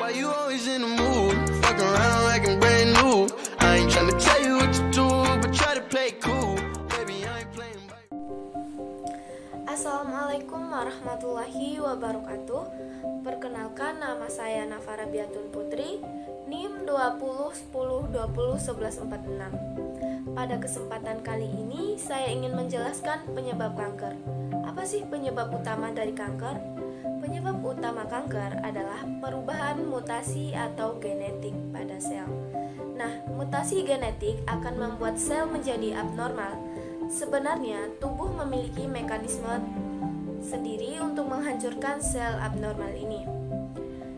Why you always in the mood? Fuck around like I'm brand new. I ain't tryna tell you what to do, but try to play it cool. Baby, I ain't playing by... Assalamualaikum warahmatullahi wabarakatuh. Perkenalkan, nama saya Nafara Biatun Putri, NIM 2010201146. Pada kesempatan kali ini saya ingin menjelaskan penyebab kanker. Apa sih penyebab utama dari kanker? Penyebab utama kanker adalah perubahan mutasi atau genetik pada sel. Nah, mutasi genetik akan membuat sel menjadi abnormal. Sebenarnya, tubuh memiliki mekanisme sendiri untuk menghancurkan sel abnormal ini.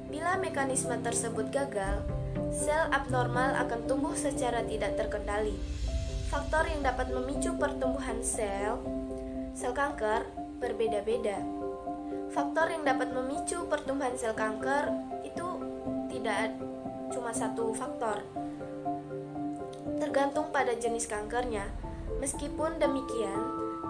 Bila mekanisme tersebut gagal, sel abnormal akan tumbuh secara tidak terkendali. Faktor yang dapat memicu pertumbuhan sel kanker berbeda-beda. Faktor yang dapat memicu pertumbuhan sel kanker itu tidak cuma satu faktor, tergantung pada jenis kankernya. Meskipun demikian,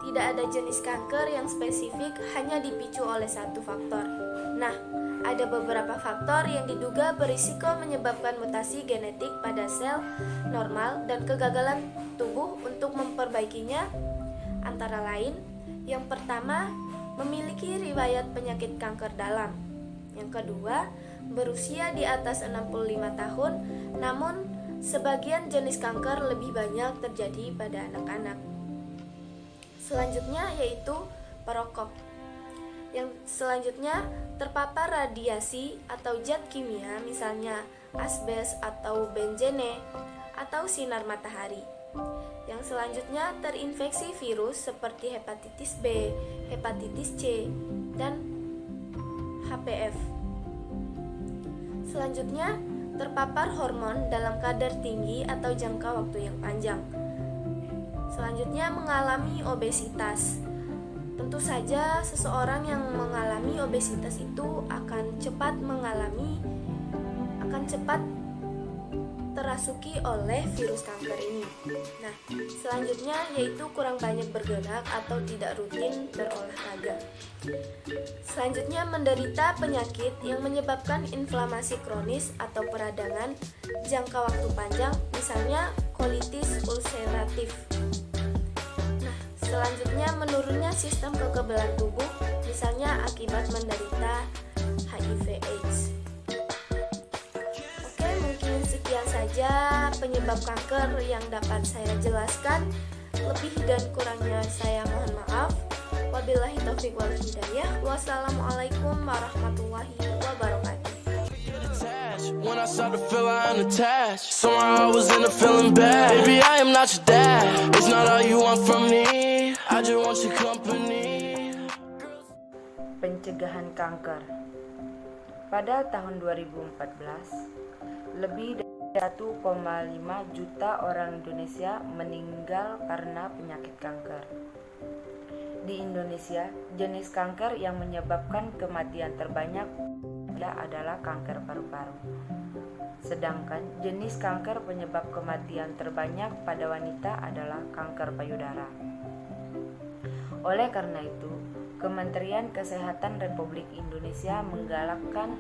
tidak ada jenis kanker yang spesifik hanya dipicu oleh satu faktor. Nah, ada beberapa faktor yang diduga berisiko menyebabkan mutasi genetik pada sel normal dan kegagalan tubuh untuk memperbaikinya, antara lain, yang pertama, memiliki riwayat penyakit kanker dalam. Yang kedua, berusia di atas 65 tahun, namun sebagian jenis kanker lebih banyak terjadi pada anak-anak. Selanjutnya yaitu perokok. Yang selanjutnya, terpapar radiasi atau zat kimia, misalnya asbes atau benzene atau sinar matahari. Yang selanjutnya, terinfeksi virus seperti hepatitis B, hepatitis C, dan HPV. Selanjutnya, terpapar hormon dalam kadar tinggi atau jangka waktu yang panjang. Selanjutnya, mengalami obesitas. Tentu saja seseorang yang mengalami obesitas itu akan cepat terasuki oleh virus kanker ini. Nah, selanjutnya yaitu kurang banyak bergerak atau tidak rutin berolahraga. Selanjutnya, menderita penyakit yang menyebabkan inflamasi kronis atau peradangan jangka waktu panjang, misalnya kolitis ulceratif. Nah, selanjutnya menurunnya sistem kekebalan tubuh, misalnya akibat menderita HIV/AIDS. Sekian saja penyebab kanker yang dapat saya jelaskan. Lebih dan kurangnya saya mohon maaf. Wabillahi taufiq wal hidayah. Wassalamualaikum warahmatullahi wabarakatuh. When I start to feel I'm attached, somewhere I was in a feeling bad. Baby, I am not your dad. It's not all you want from me. I just want your company. Pencegahan kanker. Pada tahun 2014, lebih dari 1,5 juta orang Indonesia meninggal karena penyakit kanker. Di Indonesia, jenis kanker yang menyebabkan kematian terbanyak adalah kanker paru-paru. Sedangkan jenis kanker penyebab kematian terbanyak pada wanita adalah kanker payudara. Oleh karena itu, Kementerian Kesehatan Republik Indonesia menggalakkan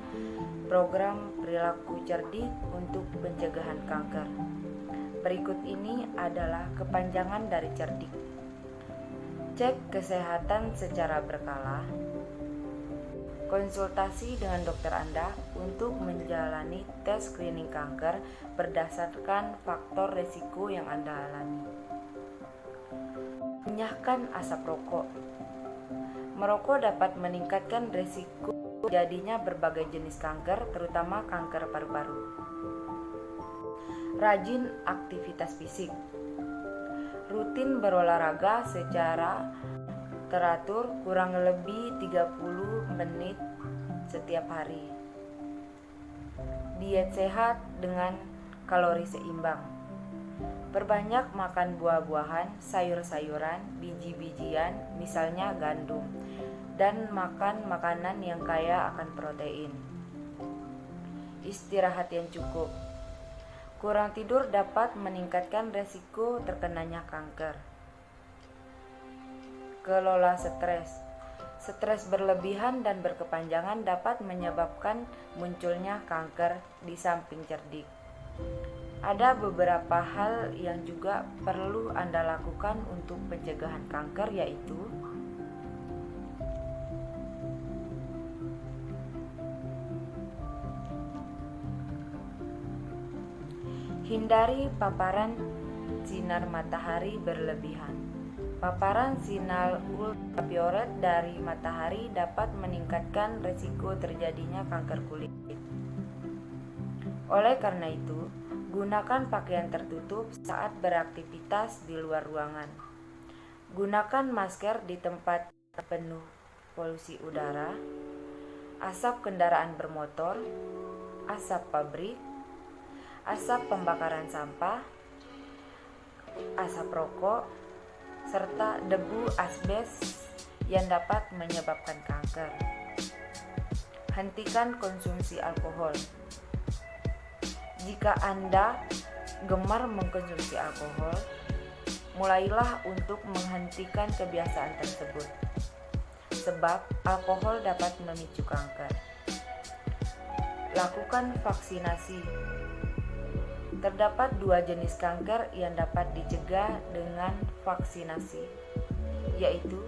program perilaku cerdik untuk pencegahan kanker. Berikut ini adalah kepanjangan dari cerdik. Cek kesehatan secara berkala. Konsultasi dengan dokter Anda untuk menjalani tes screening kanker berdasarkan faktor risiko yang Anda alami. Enyahkan asap rokok. Merokok dapat meningkatkan risiko jadinya berbagai jenis kanker, terutama kanker paru-paru. Rajin aktivitas fisik. Rutin berolahraga secara teratur kurang lebih 30 menit setiap hari. Diet sehat dengan kalori seimbang. Perbanyak makan buah-buahan, sayur-sayuran, biji-bijian, misalnya gandum, dan makan makanan yang kaya akan protein. Istirahat yang cukup. Kurang tidur dapat meningkatkan resiko terkenanya kanker. Kelola stres. Stres berlebihan dan berkepanjangan dapat menyebabkan munculnya kanker di samping cerdik. Ada beberapa hal yang juga perlu Anda lakukan untuk pencegahan kanker, yaitu hindari paparan sinar matahari berlebihan. Paparan sinar ultraviolet dari matahari dapat meningkatkan risiko terjadinya kanker kulit. Oleh karena itu, gunakan pakaian tertutup saat beraktivitas di luar ruangan. Gunakan masker di tempat penuh polusi udara, asap kendaraan bermotor, asap pabrik, asap pembakaran sampah, asap rokok, serta debu asbes yang dapat menyebabkan kanker. Hentikan konsumsi alkohol. Jika Anda gemar mengkonsumsi alkohol, mulailah untuk menghentikan kebiasaan tersebut, sebab alkohol dapat memicu kanker. Lakukan vaksinasi. Terdapat 2 jenis kanker yang dapat dicegah dengan vaksinasi, yaitu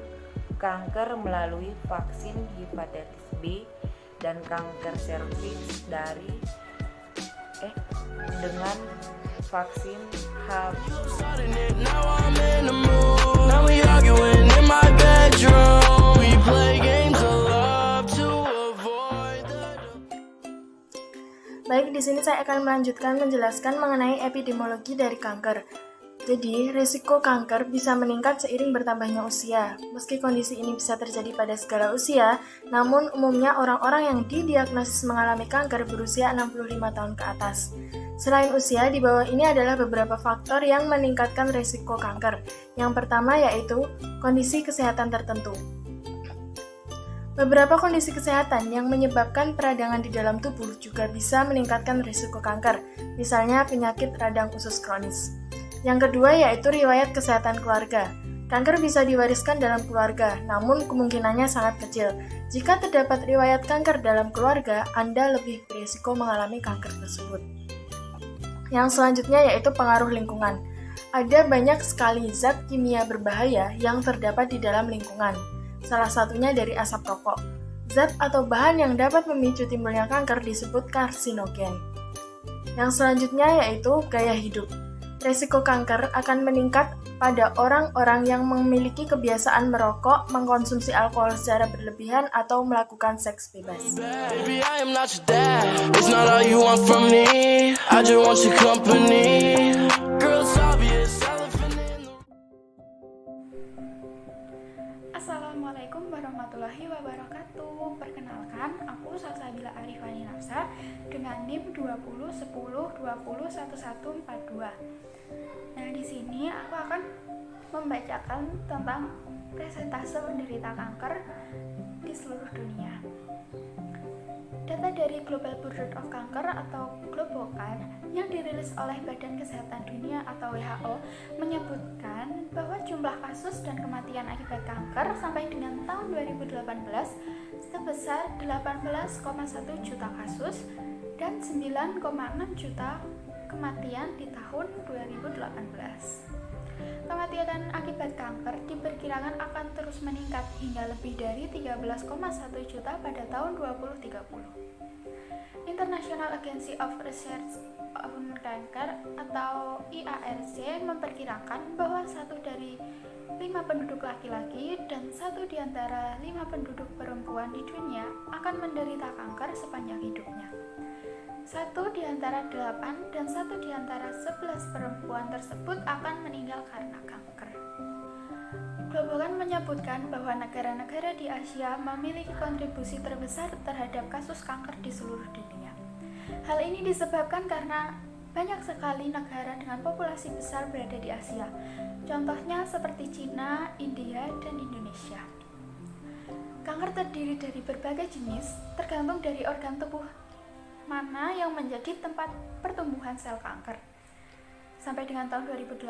kanker melalui vaksin hepatitis B dan kanker serviks dengan vaksin HPV. Baik, di sini saya akan melanjutkan menjelaskan mengenai epidemiologi dari kanker. Jadi, risiko kanker bisa meningkat seiring bertambahnya usia. Meski kondisi ini bisa terjadi pada segala usia, namun umumnya orang-orang yang didiagnosis mengalami kanker berusia 65 tahun ke atas. Selain usia, di bawah ini adalah beberapa faktor yang meningkatkan risiko kanker. Yang pertama yaitu kondisi kesehatan tertentu. Beberapa kondisi kesehatan yang menyebabkan peradangan di dalam tubuh juga bisa meningkatkan risiko kanker, misalnya penyakit radang usus kronis. Yang kedua yaitu riwayat kesehatan keluarga. Kanker bisa diwariskan dalam keluarga, namun kemungkinannya sangat kecil. Jika terdapat riwayat kanker dalam keluarga, Anda lebih berisiko mengalami kanker tersebut. Yang selanjutnya yaitu pengaruh lingkungan. Ada banyak sekali zat kimia berbahaya yang terdapat di dalam lingkungan. Salah satunya dari asap rokok. Zat atau bahan yang dapat memicu timbulnya kanker disebut karsinogen. Yang selanjutnya yaitu gaya hidup. Risiko kanker akan meningkat pada orang-orang yang memiliki kebiasaan merokok, mengkonsumsi alkohol secara berlebihan, atau melakukan seks bebas. Baby, I am not your dad. It's not all you want from me. I just want your company. Girl, it's obvious. Elephant in the... Assalamualaikum warahmatullahi wabarakatuh. Perkenalkan, aku Salsabila Arifani Nafsa dengan NIM 201020201142. Nah, di sini aku akan membacakan tentang persentase penderita kanker di seluruh dunia. Data dari Global Burden of Cancer atau Globocan yang dirilis oleh Badan Kesehatan Dunia atau WHO menyebutkan bahwa jumlah kasus dan kematian akibat kanker sampai dengan tahun 2018 sebesar 18,1 juta kasus dan 9,6 juta kematian di tahun 2018. Kematian akibat kanker diperkirakan akan terus meningkat hingga lebih dari 13,1 juta pada tahun 2030. International Agency of Research on Cancer atau IARC memperkirakan bahwa 1 dari 5 penduduk laki-laki dan 1 di antara 5 penduduk perempuan di dunia akan menderita kanker sepanjang hidupnya. 1 di antara 8 dan 1 di antara 11 perempuan tersebut akan meninggal karena kanker. Globocan menyebutkan bahwa negara-negara di Asia memiliki kontribusi terbesar terhadap kasus kanker di seluruh dunia. Hal ini disebabkan karena banyak sekali negara dengan populasi besar berada di Asia. Contohnya seperti Cina, India, dan Indonesia. Kanker terdiri dari berbagai jenis, tergantung dari organ tubuh mana yang menjadi tempat pertumbuhan sel kanker. Sampai dengan tahun 2018,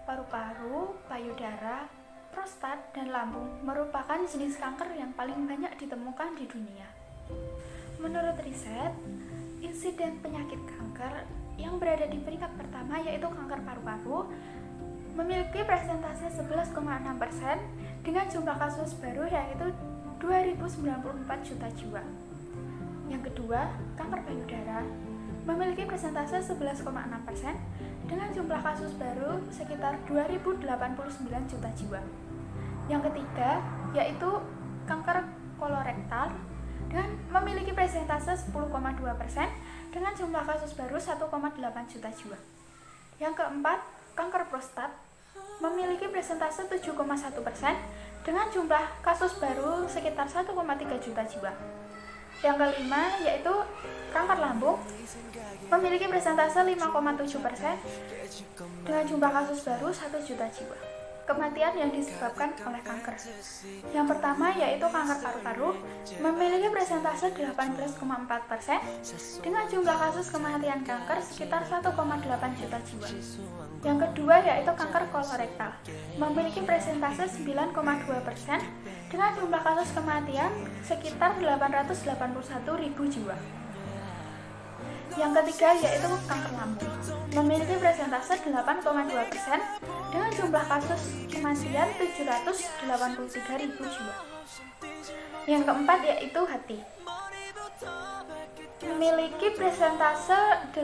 paru-paru, payudara, prostat, dan lambung merupakan jenis kanker yang paling banyak ditemukan di dunia. Menurut riset, insiden penyakit kanker yang berada di peringkat pertama yaitu kanker paru-paru memiliki persentase 11,6% dengan jumlah kasus baru yaitu 2.094 juta jiwa. Yang kedua, kanker payudara memiliki persentase 11,6% dengan jumlah kasus baru sekitar 2.089 juta jiwa. Yang ketiga, yaitu kanker kolorektal dengan memiliki persentase 10,2% dengan jumlah kasus baru 1,8 juta jiwa. Yang keempat, kanker prostat memiliki persentase 7,1% dengan jumlah kasus baru sekitar 1,3 juta jiwa. Yang kelima, yaitu kanker lambung memiliki persentase 5,7% dengan jumlah kasus baru 1 juta jiwa. Kematian yang disebabkan oleh kanker. Yang pertama yaitu kanker paru-paru memiliki persentase 18,4% dengan jumlah kasus kematian kanker sekitar 1,8 juta jiwa. Yang kedua yaitu kanker kolorektal memiliki persentase 9,2% dengan jumlah kasus kematian sekitar 881.000 jiwa. Yang ketiga yaitu kanker lambung memiliki persentase 8,2% dengan jumlah kasus kematian 783.000 jiwa. Yang keempat yaitu hati memiliki persentase 8,2%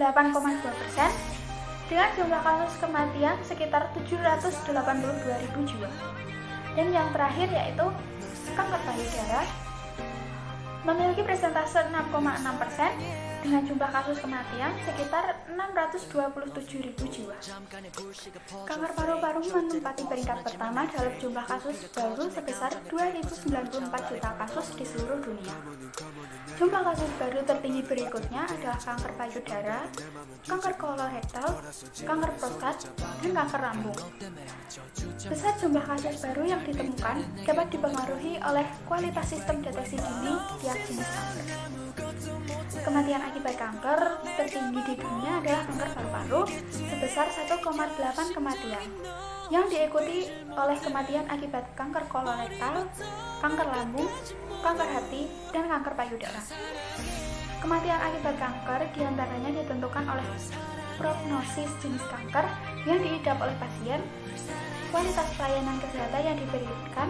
dengan jumlah kasus kematian sekitar 782.000 jiwa. Dan yang terakhir yaitu kanker payudara memiliki persentase 6,6% dengan jumlah kasus kematian sekitar 627.000 jiwa. Kanker paru-paru menempati peringkat pertama dalam jumlah kasus baru sebesar 2.094 juta kasus di seluruh dunia. Jumlah kasus baru tertinggi berikutnya adalah kanker payudara, kanker kolorektal, kanker prostat, dan kanker lambung. Besar jumlah kasus baru yang ditemukan dapat dipengaruhi oleh kualitas sistem deteksi dini tiap jenis kanker. Kematian akibat kanker tertinggi di dunia adalah kanker paru-paru sebesar 1,8 kematian, yang diikuti oleh kematian akibat kanker kolorektal, kanker lambung, kanker hati, dan kanker payudara. Kematian akibat kanker diantaranya ditentukan oleh prognosis jenis kanker yang diidap oleh pasien, kualitas pelayanan kesehatan yang diberikan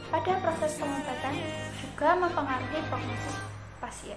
pada proses pengobatan juga mempengaruhi prognosis pasien.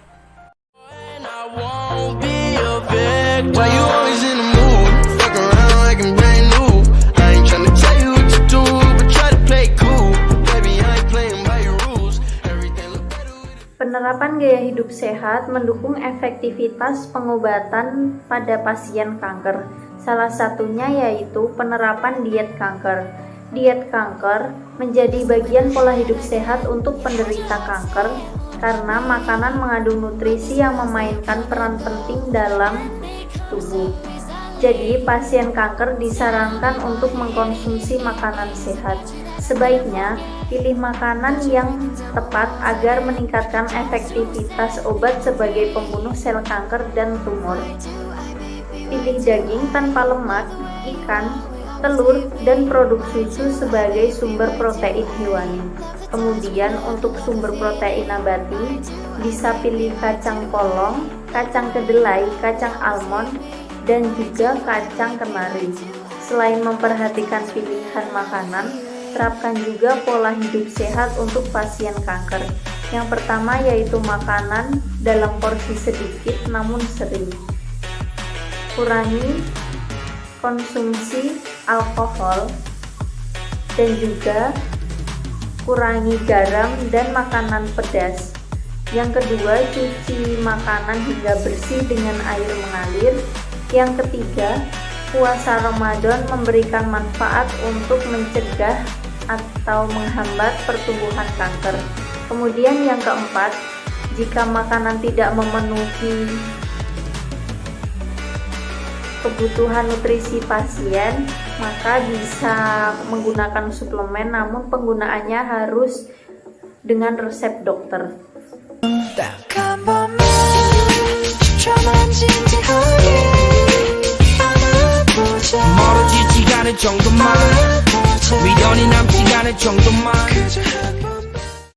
I won't be a victim. Why you always in the mood? Fuck around like I'm brand new. I ain't tryna tell you what to do, but try to play cool. Baby, I ain't playing by your rules. Everything look better with it. Penerapan gaya hidup sehat mendukung efektivitas pengobatan pada pasien kanker. Salah satunya yaitu penerapan diet kanker. Diet kanker menjadi bagian pola hidup sehat untuk penderita kanker karena makanan mengandung nutrisi yang memainkan peran penting dalam tubuh. Jadi, pasien kanker disarankan untuk mengkonsumsi makanan sehat. Sebaiknya pilih makanan yang tepat agar meningkatkan efektivitas obat sebagai pembunuh sel kanker dan tumor. Pilih daging tanpa lemak, ikan, telur, dan produk susu sebagai sumber protein hewani. Kemudian untuk sumber protein nabati, bisa pilih kacang polong, kacang kedelai, kacang almond, dan juga kacang kenari. Selain memperhatikan pilihan makanan, terapkan juga pola hidup sehat untuk pasien kanker. Yang pertama yaitu makanan dalam porsi sedikit namun sering. Kurangi konsumsi alkohol dan juga kurangi garam dan makanan pedas. Yang kedua, cuci makanan hingga bersih dengan air mengalir. Yang ketiga, puasa Ramadan memberikan manfaat untuk mencegah atau menghambat pertumbuhan kanker. Kemudian yang keempat, jika makanan tidak memenuhi kebutuhan nutrisi pasien, maka bisa menggunakan suplemen, namun penggunaannya harus dengan resep dokter. 미련이 남지 않을 정도만